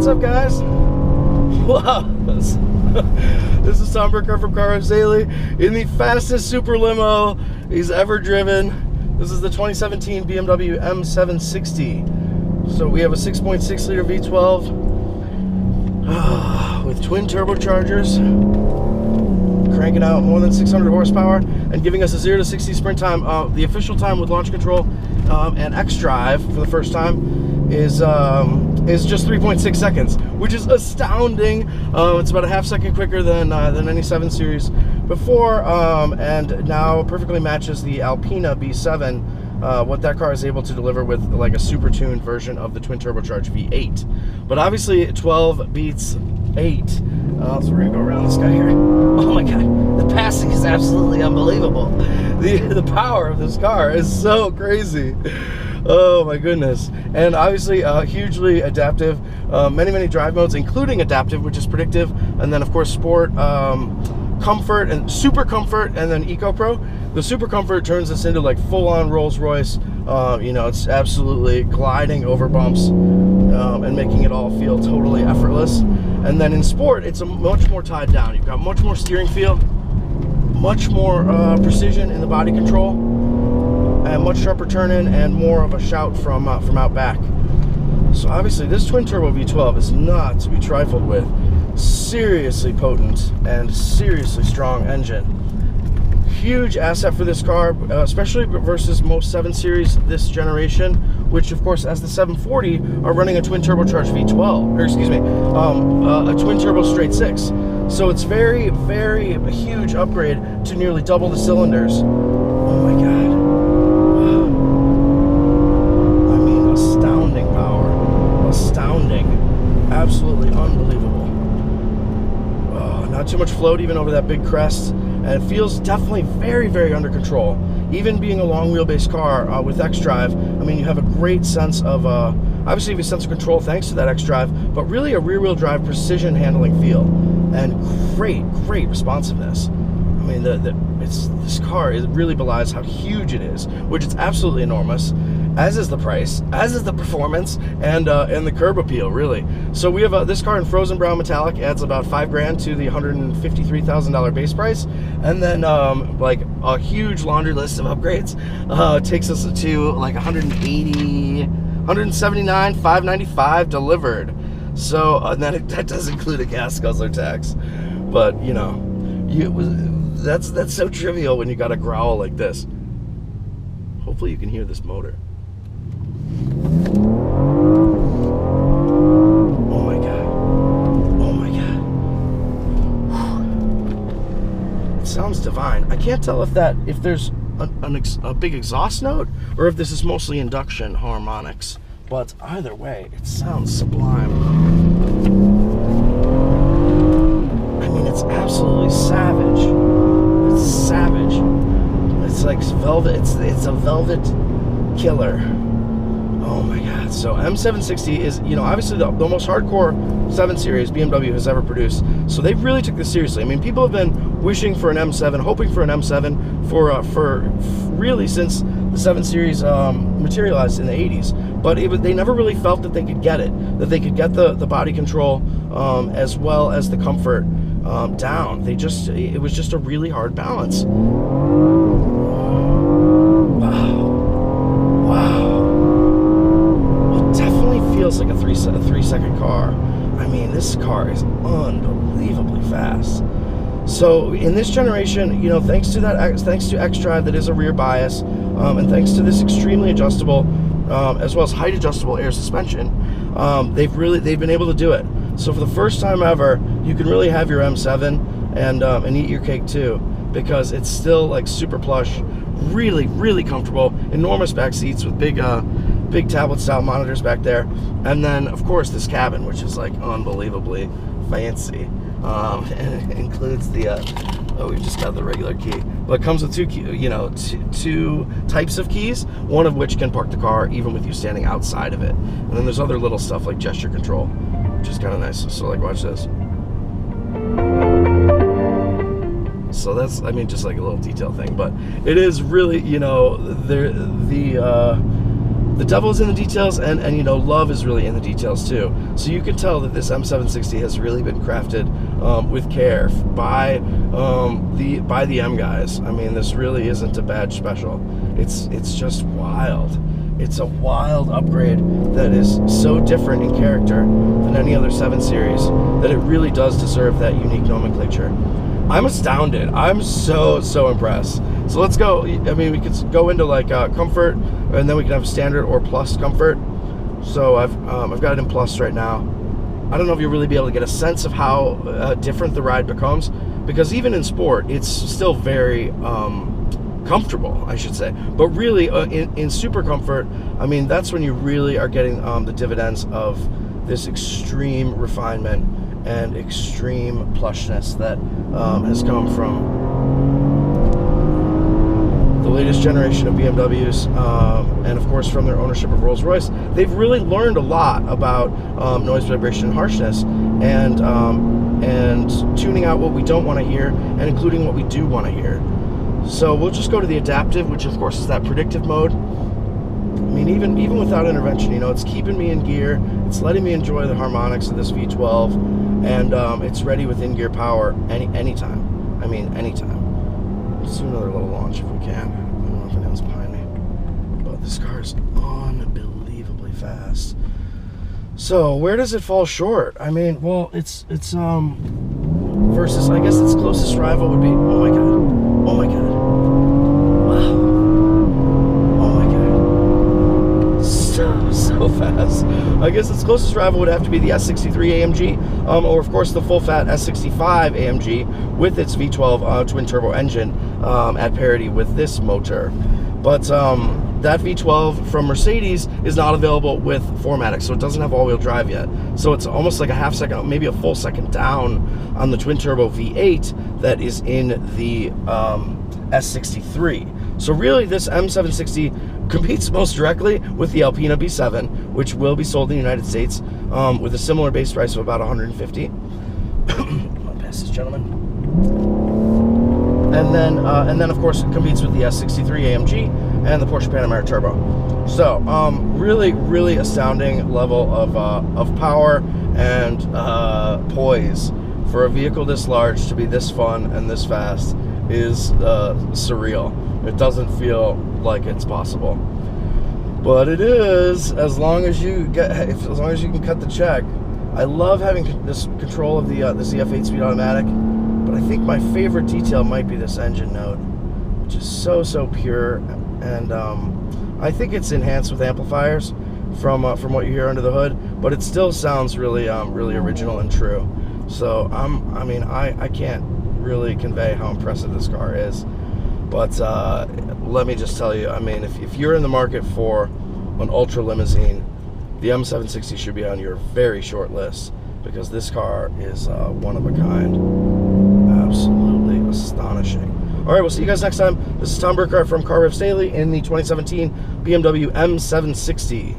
what's up, guys? Wow, this is Tom Burkhardt from Car Revs Daily in the fastest super limo he's ever driven. This is the 2017 BMW M760. So we have a 6.6 liter V12 with twin turbochargers, cranking out more than 600 horsepower and giving us a 0 to 60 sprint time. The official time with launch control and xDrive for the first time is just 3.6 seconds, which is astounding. It's about a half second quicker than any 7 Series before, and now perfectly matches the Alpina B7, what that car is able to deliver with like a super tuned version of the twin turbocharged V8. But obviously 12 beats 8. So we're gonna go around this guy here. Oh my god, the passing is absolutely unbelievable. The power of this car is so crazy. Oh my goodness. And obviously hugely adaptive, many drive modes, including adaptive, which is predictive, and then of course sport, comfort, and super comfort, and then eco pro. The super comfort turns this into like full-on Rolls-Royce. You know, it's absolutely gliding over bumps and making it all feel totally effortless. And then in sport, it's much more tied down. You've got much more steering feel, much more precision in the body control, and much sharper turn-in, and more of a shout from out back. So obviously this twin turbo V12 is not to be trifled with. Seriously potent and seriously strong engine. Huge asset for this car, especially versus most 7 Series this generation, which of course, as the 740, are running a twin turbocharged V12, or excuse me, a twin turbo straight 6. So it's very huge upgrade to nearly double the cylinders. Oh my god. Absolutely unbelievable. Not too much float even over that big crest, and it feels definitely very under control. Even being a long wheelbase car with xDrive, I mean, you have a great sense of obviously you have a sense of control thanks to that xDrive, but really a rear-wheel drive precision handling feel and great responsiveness. I mean, this car really belies how huge it is, which is absolutely enormous, as is the price, as is the performance, and the curb appeal, really. So we have this car in frozen brown metallic, adds about $5 grand to the $153,000 base price, and then like a huge laundry list of upgrades takes us to like 179, $595 delivered. So that does include a gas guzzler tax, but you know, that's so trivial when you got a growl like this. Hopefully you can hear this motor. Oh my god. Oh my god. It sounds divine. I can't tell if there's a big exhaust note or if this is mostly induction harmonics, but either way, it sounds sublime. I mean, it's absolutely savage. It's savage. It's like velvet. It's a velvet killer. Oh my god. So M760 is, you know, obviously the most hardcore 7 Series BMW has ever produced. So they really took this seriously. I mean, people have been wishing for an M7, hoping for an M7 for really since the 7 Series materialized in the 80s. But they never really felt that they could get it, that they could get the body control as well as the comfort down. It was just a really hard balance. Feels like a 3-second car. I mean, this car is unbelievably fast. So in this generation, you know, thanks to xDrive that is a rear bias, and thanks to this extremely adjustable, as well as height adjustable air suspension, they've been able to do it. So for the first time ever, you can really have your M7 and eat your cake too, because it's still like super plush, really comfortable, enormous back seats with big tablet style monitors back there, and then of course this cabin, which is like unbelievably fancy. And it includes the we've just got the regular key, but it comes with two types of keys, one of which can park the car even with you standing outside of it, and then there's other little stuff like gesture control, which is kind of nice. So like, watch this. So that's, I mean, just like a little detail thing, but it is really, you know, the the devil is in the details, and you know, love is really in the details too. So you can tell that this M760 has really been crafted with care by the M guys. I mean, this really isn't a badge special. It's just wild. It's a wild upgrade that is so different in character than any other 7 Series that it really does deserve that unique nomenclature. I'm astounded. I'm so impressed. So let's go. I mean, we could go into like comfort, and then we can have standard or plus comfort. So I've got it in plus right now. I don't know if you'll really be able to get a sense of how different the ride becomes, because even in sport, it's still very comfortable, I should say. But really, in super comfort, I mean, that's when you really are getting the dividends of this extreme refinement and extreme plushness that has come from the latest generation of BMWs, and of course from their ownership of Rolls-Royce. They've really learned a lot about noise, vibration, and harshness, and tuning out what we don't want to hear and including what we do want to hear. So we'll just go to the adaptive, which of course is that predictive mode. I mean, even without intervention, you know, it's keeping me in gear. It's letting me enjoy the harmonics of this V12, and it's ready with in-gear power anytime. I mean, anytime. Let's do another little launch if we can. I don't know if anyone's behind me, but this car is unbelievably fast. So where does it fall short? I mean, well, it's versus, I guess its closest rival would be, oh my god, wow, oh my god, so fast. I guess its closest rival would have to be the S63 AMG, or of course the full-fat S65 AMG with its V12 twin-turbo engine at parity with this motor. But that V12 from Mercedes is not available with 4MATIC, so it doesn't have all-wheel drive yet. So it's almost like a half second, maybe a full second down on the twin-turbo V8 that is in the S63. So really, this M760 competes most directly with the Alpina B7, which will be sold in the United States with a similar base price of about $150. Come on, pass this gentleman. And then of course it competes with the S63 AMG and the Porsche Panamera Turbo. So really astounding level of power and poise for a vehicle this large to be this fun and this fast is surreal. It doesn't feel like it's possible, but it is, as long as you can cut the check. I love having this control of the ZF 8-speed automatic. But I think my favorite detail might be this engine note, which is so pure, and I think it's enhanced with amplifiers from what you hear under the hood, but it still sounds really original and true. So I mean, I can't really convey how impressive this car is, but let me just tell you, I mean, if you're in the market for an ultra limousine, the M760 should be on your very short list, because this car is one of a kind. Absolutely astonishing. All right, we'll see you guys next time. This is Tom Burkhardt from Car Revs Daily in the 2017 BMW M760.